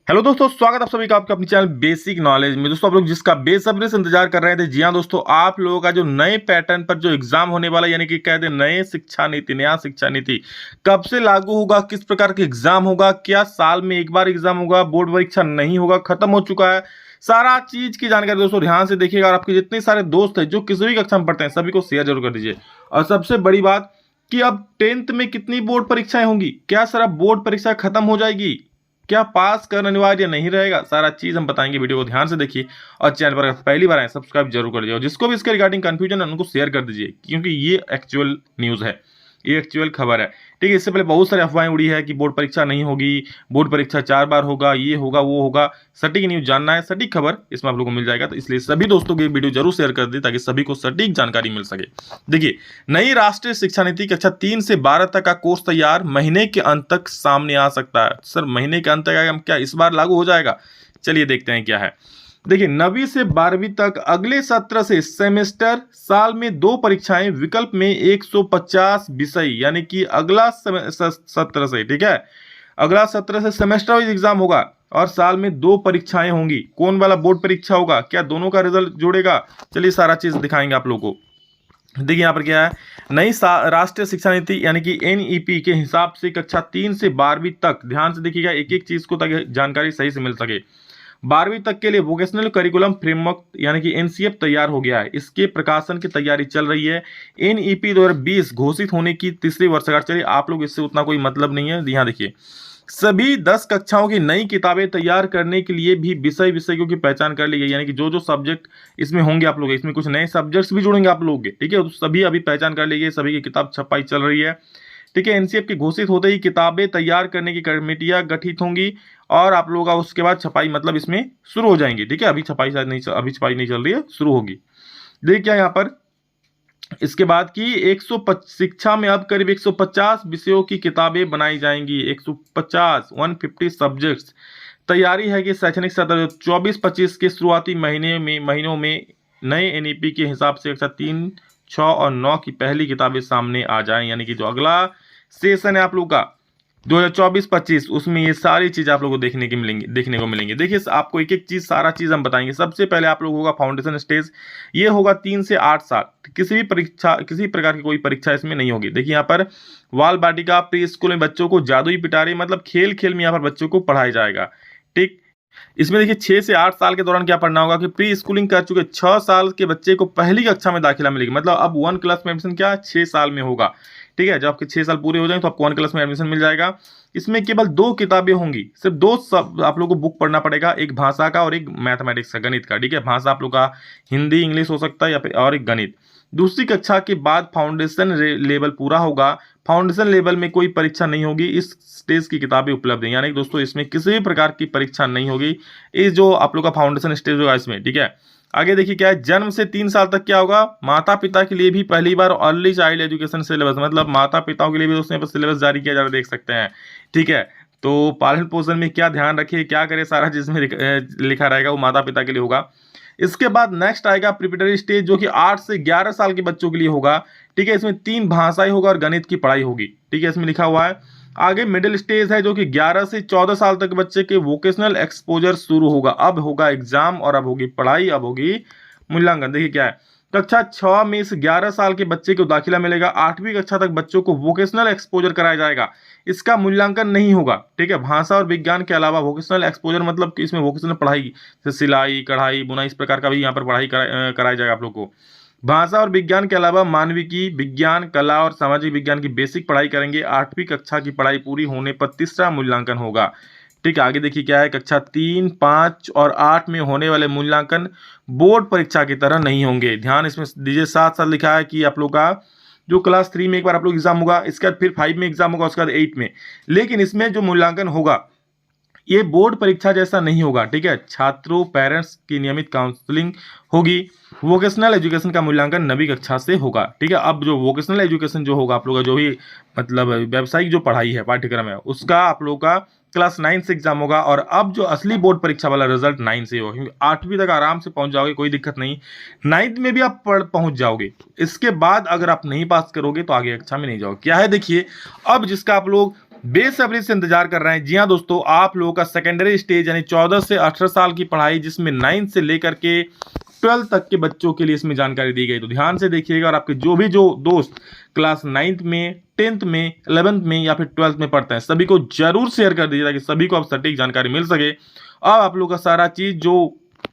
Hello दोस्तों, स्वागत आप सभी का आपके अपने चैनल बेसिक नॉलेज में। दोस्तों, आप लोग जिसका बेसब्री से इंतजार कर रहे थे, जी हाँ दोस्तों, आप लोगों का जो नए पैटर्न पर जो एग्जाम होने वाला, यानी कि कहते हैं नए शिक्षा नीति, नया शिक्षा नीति कब से लागू होगा, किस प्रकार के एग्जाम होगा, क्या साल में एक बार एग्जाम होगा, बोर्ड परीक्षा नहीं होगा, खत्म हो चुका है, सारा चीज की जानकारी दोस्तों ध्यान से देखिएगा। और आपके जितने सारे दोस्त हैं जो किसी भी कक्षा में पढ़ते हैं, सभी को शेयर जरूर कर दीजिए। और सबसे बड़ी बात कि अब 10th में कितनी बोर्ड परीक्षाएं होंगी, क्या सारा बोर्ड परीक्षा खत्म हो जाएगी, क्या पास करना अनिवार्य नहीं रहेगा, सारा चीज हम बताएंगे। वीडियो को ध्यान से देखिए और चैनल पर पहली बार आए सब्सक्राइब जरूर कर दीजिए। और जिसको भी इसके रिगार्डिंग कंफ्यूजन है उनको शेयर कर दीजिए, क्योंकि ये एक्चुअल न्यूज है, ये एक्चुअल खबर है। ठीक है, इससे पहले बहुत सारी अफवाहें उड़ी है कि बोर्ड परीक्षा नहीं होगी, बोर्ड परीक्षा 4 बार होगा, ये होगा वो होगा। सटीक न्यूज जानना है, सटीक खबर इसमें आप लोगों को मिल जाएगा, तो इसलिए सभी दोस्तों को ये वीडियो जरूर शेयर कर दी ताकि सभी को सटीक जानकारी मिल सके। देखिए, नई राष्ट्रीय शिक्षा नीति कक्षा 3 से 12 तक का कोर्स तैयार, महीने के अंत तक सामने आ सकता है। सर, महीने के अंत तक आएगा, क्या इस बार लागू हो जाएगा? चलिए देखते हैं क्या है। देखिए, 9वीं से 12वीं तक अगले सत्र से सेमेस्टर, साल में 2 परीक्षाएं, विकल्प में 150 विषय, यानी कि अगला सत्र से, ठीक है, अगला सत्र से सेमेस्टर वाइज एग्जाम होगा और साल में 2 परीक्षाएं होंगी। कौन वाला बोर्ड परीक्षा होगा, क्या दोनों का रिजल्ट जोड़ेगा? चलिए सारा चीज दिखाएंगे आप लोगों को। देखिए यहाँ पर क्या है, नई राष्ट्रीय शिक्षा नीति यानी कि एनईपी के हिसाब से कक्षा 3 से 12वीं तक, ध्यान से देखिएगा एक एक चीज को ताकि जानकारी सही से मिल सके। 12वीं तक के लिए वोकेशनल करिकुलम फ्रेमवर्क यानी कि एनसीएफ तैयार हो गया है, इसके प्रकाशन की तैयारी चल रही है। एनईपी 2020 घोषित होने की तीसरी वर्षगांठ। चलिए, आप लोग इससे उतना कोई मतलब नहीं है। यहाँ देखिए, सभी 10 कक्षाओं की नई किताबें तैयार करने के लिए भी विषयों की पहचान कर ली गई, यानी कि जो जो सब्जेक्ट इसमें होंगे आप लोग, इसमें कुछ नए सब्जेक्ट्स भी जुड़ेंगे आप लोग के, ठीक है, तो सभी अभी पहचान कर ली गई, सभी की किताब छपाई चल रही है। ठीक है, एनसीएफ की घोषित होते ही किताबें तैयार करने की कमेटियां गठित होंगी और आप लोग का उसके बाद छपाई मतलब इसमें शुरू हो जाएंगी। ठीक है, अभी छपाई शायद नहीं, अभी छपाई नहीं चल रही है, शुरू होगी। देखिए क्या यहाँ पर, इसके बाद की 150 शिक्षा में अब करीब 150 विषयों की किताबें बनाई जाएंगी। 150 सब्जेक्ट्स। तैयारी है कि शैक्षणिक सत्र 24-25 के शुरुआती महीनों में नए एनईपी के हिसाब से कक्षा 3, 6 और 9 की पहली किताबें सामने आ जाएं, यानी कि जो अगला सेशन है आप लोग का 2024-25, उसमें ये सारी चीज आप लोगों को देखने को मिलेंगी। देखिए, आपको एक एक चीज, सारा चीज हम बताएंगे। सबसे पहले आप लोगों का फाउंडेशन स्टेज, ये होगा 3 से 8 साल। किसी प्रकार की कोई परीक्षा इसमें नहीं होगी। देखिए यहाँ पर बाल बाटिका प्री स्कूल में बच्चों को जादुई पिटारी मतलब खेल खेल में यहाँ पर बच्चों को पढ़ाया जाएगा। ठीक, इसमें देखिए 6 से 8 साल के दौरान क्या पढ़ना होगा कि प्री स्कूलिंग कर चुके 6 साल के बच्चे को पहली कक्षा में दाखिला मिलेगी। मतलब अब 1 क्लास में एडमिशन क्या 6 साल में होगा। ठीक है, जब आपके 6 साल पूरे हो जाएंगे तो आपको 1 क्लास में एडमिशन मिल जाएगा। इसमें केवल 2 किताबें होंगी, सिर्फ 2 सब आप लोगों को बुक पढ़ना पड़ेगा, एक भाषा का और एक मैथमेटिक्स का, गणित का। ठीक है, भाषा आप लोग का हिंदी इंग्लिश हो सकता है या फिर और एक गणित। दूसरी कक्षा के बाद फाउंडेशन लेवल पूरा होगा। फाउंडेशन लेवल में कोई परीक्षा नहीं होगी, इस स्टेज की किताबें उपलब्ध हैं, यानी कि दोस्तों इसमें किसी भी प्रकार की परीक्षा नहीं होगी, इस जो आप लोग का फाउंडेशन स्टेज होगा इसमें। ठीक है, आगे देखिए क्या है, जन्म से 3 साल तक क्या होगा, माता पिता के लिए भी पहली बार अर्ली चाइल्ड एजुकेशन सिलेबस, मतलब माता पिताओं के लिए भी दोस्तों सिलेबस जारी किया जा रहा है, देख सकते हैं। ठीक है, तो पालन पोषण में क्या ध्यान रखिए, क्या करे, सारा जिसमें लिखा रहेगा वो माता पिता के लिए होगा। इसके बाद नेक्स्ट आएगा प्रिपरेटरी स्टेज, जो कि 8 से 11 साल के बच्चों के लिए होगा। ठीक है, इसमें 3 भाषाएं होगा और गणित की पढ़ाई होगी। ठीक है, इसमें लिखा हुआ है। आगे मिडिल स्टेज है, जो कि 11 से 14 साल तक बच्चे के वोकेशनल एक्सपोजर शुरू होगा। अब होगा एग्जाम और अब होगी पढ़ाई, अब होगी मूल्यांकन। देखिए क्या है, कक्षा 6 में इस 11 साल के बच्चे को दाखिला मिलेगा। 8वीं कक्षा तक बच्चों को वोकेशनल एक्सपोजर कराया जाएगा, इसका मूल्यांकन नहीं होगा। ठीक है, भाषा और विज्ञान के अलावा वोकेशनल एक्सपोजर मतलब कि इसमें वोकेशनल पढ़ाई जैसे सिलाई कढ़ाई बुनाई इस प्रकार का भी यहाँ पर पढ़ाई कराया जाएगा आप लोग को। भाषा और विज्ञान के अलावा मानविकी विज्ञान कला और सामाजिक विज्ञान की बेसिक पढ़ाई करेंगे। 8वीं कक्षा की पढ़ाई पूरी होने पर तीसरा मूल्यांकन होगा। ठीक है, आगे देखिए क्या है, कक्षा 3, 5 और 8 में होने वाले मूल्यांकन बोर्ड परीक्षा की तरह नहीं होंगे। ध्यान इसमें दीजिए, साथ साथ लिखा है कि आप लोग का जो क्लास 3 में एक बार आप लोग एग्जाम होगा, इसके बाद फिर 5 में एग्जाम होगा, उसके बाद 8 में। लेकिन इसमें जो मूल्यांकन होगा ये बोर्ड परीक्षा जैसा नहीं होगा। ठीक है, छात्रों पेरेंट्स की नियमित काउंसलिंग होगी। वोकेशनल एजुकेशन का मूल्यांकन 9वीं कक्षा से होगा। ठीक है, अब जो वोकेशनल एजुकेशन जो होगा आप लोग का, जो भी मतलब व्यावसायिक जो पढ़ाई है पाठ्यक्रम है, उसका आप लोग का क्लास 9 से एग्जाम होगा। और अब जो असली बोर्ड परीक्षा वाला रिजल्ट 9 से होगा, क्योंकि 8वीं तक आराम से पहुंच जाओगे, कोई दिक्कत नहीं। 9th में भी आप पहुंच जाओगे। इसके बाद अगर आप नहीं पास करोगे तो आगे कक्षा में नहीं जाओगे। क्या है देखिए, अब जिसका आप लोग बेसब्री से इंतजार कर रहे हैं। जी हाँ दोस्तों, आप लोगों का सेकेंडरी स्टेज यानी 14 से 18 साल की पढ़ाई, जिसमें 9 से लेकर के 12 तक के बच्चों के लिए इसमें जानकारी दी गई। तो ध्यान से देखिएगा, और आपके जो दोस्त क्लास 9th में, 10th में, 11th में या फिर 12th में पढ़ते हैं, सभी को जरूर शेयर कर दीजिए ताकि सभी को अब सटीक जानकारी मिल सके। अब आप लोग का सारा चीज जो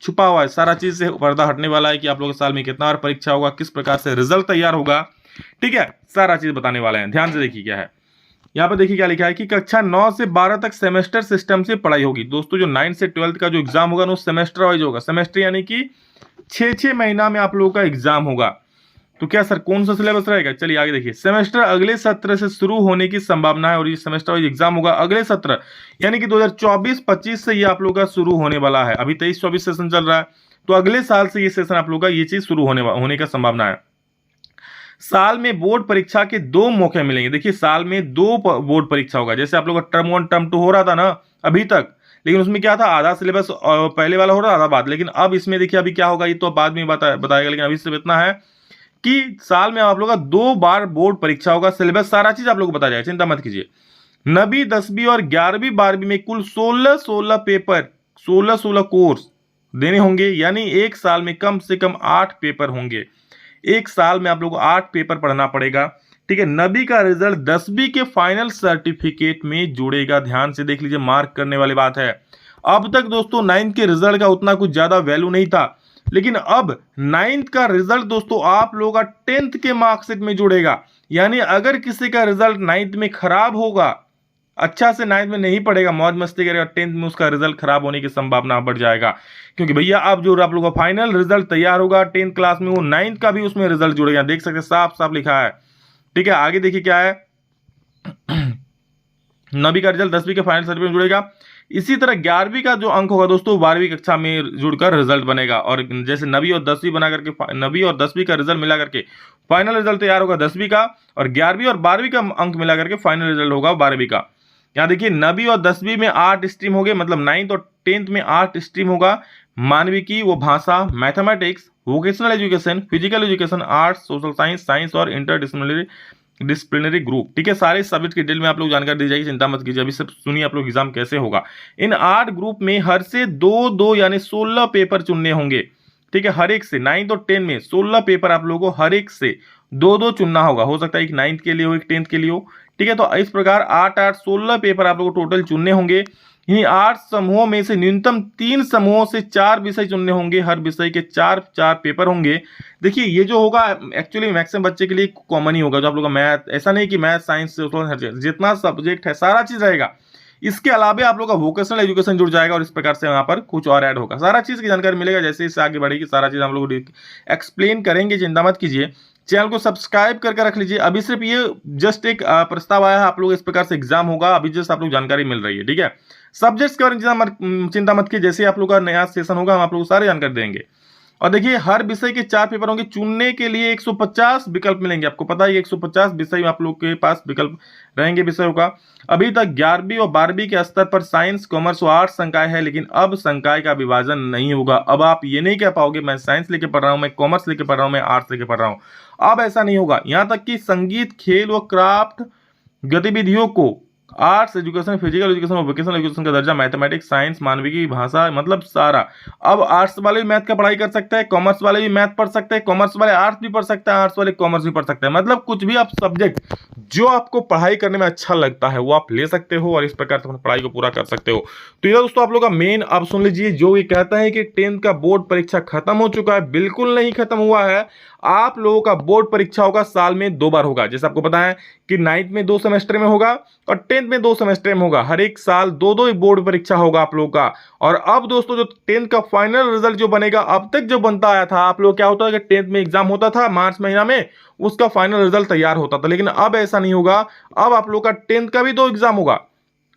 छुपा हुआ है, सारा चीज से पर्दा हटने वाला है कि आप लोगों के साल में कितना बार परीक्षा होगा, किस प्रकार से रिजल्ट तैयार होगा, ठीक है, सारा चीज बताने वाले हैं। ध्यान से देखिए क्या है यहाँ पर। देखिए क्या लिखा है कि कक्षा 9 से 12 तक सेमेस्टर सिस्टम से पढ़ाई होगी। दोस्तों जो 9 से 12 का जो एग्जाम होगा वो सेमेस्टर वाइज होगा। सेमेस्टर यानी कि 6 महीना में आप लोगों का एग्जाम होगा। तो क्या सर कौन सा सिलेबस रहेगा, चलिए आगे देखिए। सेमेस्टर अगले सत्र से शुरू होने की संभावना है, और ये सेमेस्टर वाइज एग्जाम होगा अगले सत्र यानी कि 2024-25 से ये आप लोग का शुरू होने वाला है। अभी 23-24 सेशन चल रहा है, तो अगले साल से ये सेशन आप लोग का ये चीज शुरू होने का संभावना है। साल में बोर्ड परीक्षा के 2 मौके मिलेंगे। देखिए साल में 2 बोर्ड परीक्षा होगा। जैसे आप लोग का टर्म 1 टर्म 2 हो रहा था ना अभी तक, लेकिन उसमें क्या था, आधा सिलेबस पहले वाला हो रहा आधा बाद। लेकिन अब इसमें देखिए अभी क्या होगा ये तो बाद में बताएगा, लेकिन अभी सिर्फ इतना है कि साल में आप लोग का 2 बार बोर्ड परीक्षा होगा। सिलेबस सारा चीज आप लोग को बता जाएगा, चिंता मत कीजिए। 9वीं 10वीं और 11वीं 12वीं में कुल 16 पेपर, 16 कोर्स देने होंगे, यानी एक साल में कम से कम 8 पेपर होंगे। एक साल में आप लोग को 8 पेपर पढ़ना पड़ेगा, ठीक है। 9वीं का रिजल्ट 10वीं के फाइनल सर्टिफिकेट में जुड़ेगा। ध्यान से देख लीजिए, मार्क करने वाली बात है। अब तक दोस्तों 9th के रिजल्ट का उतना कुछ ज्यादा वैल्यू नहीं था, लेकिन अब 9th का रिजल्ट दोस्तों आप लोगों का 10th के मार्कशीट में जुड़ेगा। यानी अगर किसी का रिजल्ट 9th में खराब होगा, अच्छा से 9th में नहीं पढ़ेगा, मौज मस्ती करेगा, 10th में उसका रिजल्ट खराब होने की संभावना बढ़ जाएगा। क्योंकि भैया अब जो आप लोगों का फाइनल रिजल्ट तैयार होगा 10th क्लास में, वो 9th का भी उसमें रिजल्ट जुड़ेगा। देख सकते साफ साफ लिखा है, ठीक है। आगे देखिए क्या है, 9वीं का रिजल्ट 10वीं के फाइनल सर्टिफिकेट में जुड़ेगा। इसी तरह 11वीं का जो अंक होगा दोस्तों 12वीं कक्षा में जुड़कर रिजल्ट बनेगा। और जैसे 9वीं और 10वीं बना करके 9वीं और 10वीं का रिजल्ट मिला करके फाइनल रिजल्ट तैयार होगा 10वीं का, और 11वीं और 12वीं का अंक मिला करके फाइनल रिजल्ट होगा 12वीं का। यहाँ देखिए 9वीं और 10वीं में 8 स्ट्रीम हो गए, मतलब 9th और 10th में 8 स्ट्रीम होगा। मानविकी, वो भाषा, mathematics, vocational education, physical education, arts, social science, science और डिसिप्लिनरी ग्रुप, ठीक है। सारे सब्जेक्ट की डिटेल में आप लोग जानकारी दी जाएगी, चिंता मत कीजिए। अभी सब सुनिए आप लोग एग्जाम कैसे होगा। इन 8 ग्रुप में हर से 2-2 यानी 16 पेपर चुनने होंगे, ठीक है। हर एक से 9th और 10th में 16 पेपर आप लोगों को हर एक से 2-2 चुनना होगा। हो सकता है एक 9th के लिए हो, एक 10th के लिए हो, ठीक है। तो इस प्रकार 8-8 16 पेपर आप लोगों को टोटल चुनने होंगे। इन्हीं 8 समूहों में से न्यूनतम 3 समूहों से 4 विषय चुनने होंगे। हर विषय के 4-4 पेपर होंगे। देखिए ये जो होगा एक्चुअली मैक्सिमम बच्चे के लिए कॉमन ही होगा। जो आप लोग का मैथ, ऐसा नहीं कि मैथ, साइंस, जितना सब्जेक्ट है सारा चीज रहेगा। इसके अलावा आप लोग का वोकेशनल एजुकेशन जुड़ जाएगा, और इस प्रकार से यहाँ पर कुछ और ऐड होगा। सारा चीज की जानकारी मिलेगा जैसे इससे आगे बढ़ेगी, सारा चीज हम लोग एक्सप्लेन करेंगे, चिंता मत कीजिए। चैनल को सब्सक्राइब करके रख लीजिए। अभी सिर्फ ये जस्ट एक प्रस्ताव आया है, आप लोग इस प्रकार से एग्जाम होगा, अभी जस्ट आप लोग जानकारी मिल रही है, ठीक है। सब्जेक्ट्स के बारे में चिंता मत कीजिए, जैसे आप लोग का नया सेशन होगा हम आप लोग को सारे जानकारी देंगे। और देखिए हर विषय के 4 पेपर होंगे। चुनने के लिए 150 विकल्प मिलेंगे। आपको पता है 150 विषय आप लोग के पास विकल्प रहेंगे विषयों का। अभी तक 11वीं और 12वीं के स्तर पर साइंस, कॉमर्स और आर्ट्स संकाय है, लेकिन अब संकाय का विभाजन नहीं होगा। अब आप ये नहीं कह पाओगे मैं साइंस लेके पढ़ रहा हूँ, मैं कॉमर्स लेके पढ़ रहा हूँ, मैं आर्ट्स लेके पढ़ रहा हूँ। अब ऐसा नहीं होगा। यहाँ तक कि संगीत, खेल व क्राफ्ट गतिविधियों को आर्ट्स एजुकेशन, फिजिकल एजुकेशन और वोकेशनल एजुकेशन का दर्जा, मैथमेटिक्स, साइंस, मानविकी, भाषा, मतलब सारा। अब आर्ट्स वाले भी मैथ का पढ़ाई कर सकते हैं, कॉमर्स वाले भी मैथ पढ़ सकते हैं, कॉमर्स वाले आर्ट्स भी पढ़ सकते हैं, आर्ट्स वाले कॉमर्स भी पढ़ सकते हैं। मतलब कुछ भी आप सब्जेक्ट जो आपको पढ़ाई करने में अच्छा लगता है वो आप ले सकते हो, और इस प्रकार से अपनी पढ़ाई को पूरा कर सकते हो। तो ये दोस्तों आप लोग का मेन, आप सुन लीजिए, जो ये कहता है कि 10th का बोर्ड परीक्षा खत्म हो चुका है, बिल्कुल नहीं खत्म हुआ है। आप लोगों का बोर्ड परीक्षा होगा साल में 2 बार होगा। जैसे आपको पता है कि 9th में 2 सेमेस्टर में होगा और 10th में 2 सेमेस्टर में होगा। हर एक साल 2-2 बोर्ड परीक्षा होगा आप लोगों का। और अब दोस्तों जो 10th का फाइनल रिजल्ट जो बनेगा, अब तक जो बनता आया था, आप लोग क्या होता है कि 10th में एग्जाम होता था मार्च महीना में, उसका फाइनल रिजल्ट तैयार होता था। लेकिन अब ऐसा नहीं होगा। अब आप लोग का 10th का भी 2 एग्जाम होगा,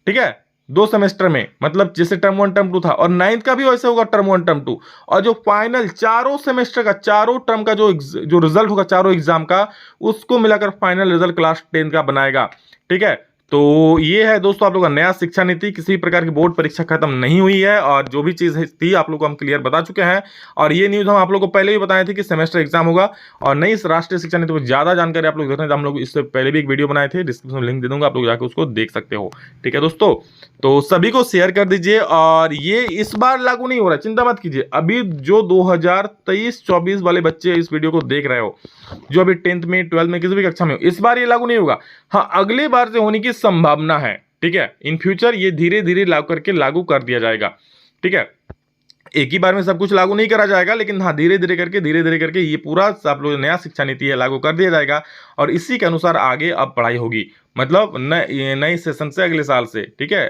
ठीक है, 2 सेमेस्टर में, मतलब जैसे टर्म 1 टर्म 2 था, और 9th का भी वैसे होगा, टर्म 1 टर्म 2। और जो फाइनल चारों सेमेस्टर का, चारों टर्म का जो रिजल्ट होगा चारों एग्जाम का, उसको मिलाकर फाइनल रिजल्ट क्लास 10 का बनाएगा, ठीक है। तो ये है दोस्तों आप लोगों का नया शिक्षा नीति। किसी प्रकार की बोर्ड परीक्षा खत्म नहीं हुई है और जो भी चीज़ थी आप लोग को हम क्लियर बता चुके हैं। और ये न्यूज़ हम आप लोग को पहले भी बताए थे कि सेमेस्टर एग्जाम होगा। और नई इस राष्ट्रीय शिक्षा नीति पर ज़्यादा जानकारी आप लोग देखना तो हम लोग इससे पहले भी एक वीडियो बनाए थे, डिस्क्रिप्शन में लिंक दे दूंगा, आप लोग जाकर उसको देख सकते हो। ठीक है दोस्तों, तो सभी को शेयर कर दीजिए। और ये इस बार लागू नहीं हो रहा है, चिंता मत कीजिए। अभी जो 2023-24 वाले बच्चे इस वीडियो को देख रहे हो, जो अभी 10th में 12th में किसी भी कक्षा में हो, इस बार ये लागू नहीं होगा। हाँ, अगले बार से होने की संभावना है। ठीक है, इन फ्यूचर ये धीरे धीरे लागू कर दिया जाएगा। ठीक है, एक ही बार में सब कुछ लागू नहीं करा जाएगा, लेकिन हाँ धीरे धीरे करके ये पूरा आप लोग नया शिक्षा नीति है लागू कर दिया जाएगा। और इसी के अनुसार आगे अब पढ़ाई होगी, मतलब नए सेशन से अगले साल से। ठीक है,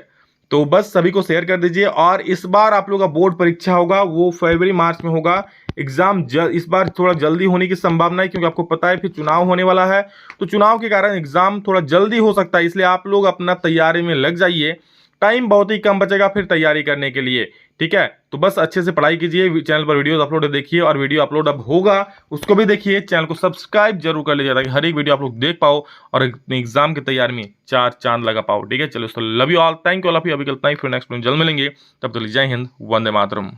तो बस सभी को शेयर कर दीजिए। और इस बार आप लोग का बोर्ड परीक्षा होगा वो फरवरी मार्च में होगा। एग्जाम इस बार थोड़ा जल्दी होने की संभावना है, क्योंकि आपको पता है फिर चुनाव होने वाला है। तो चुनाव के कारण एग्जाम थोड़ा जल्दी हो सकता है, इसलिए आप लोग अपना तैयारी में लग जाइए। टाइम बहुत ही कम बचेगा फिर तैयारी करने के लिए। ठीक है, तो बस अच्छे से पढ़ाई कीजिए। चैनल पर वीडियो अपलोड देखिए, और वीडियो अपलोड अब होगा उसको भी देखिए। चैनल को सब्सक्राइब जरूर कर लीजिए ताकि हर एक वीडियो आप लोग देख पाओ और अपने एग्जाम की तैयारी में चार चांद लगा पाओ। ठीक है, चलो love you all, thank you all of you. अभी कल फिर नेक्स्ट जल्द मिलेंगे, तब तक जय हिंद, वंदे मातरम।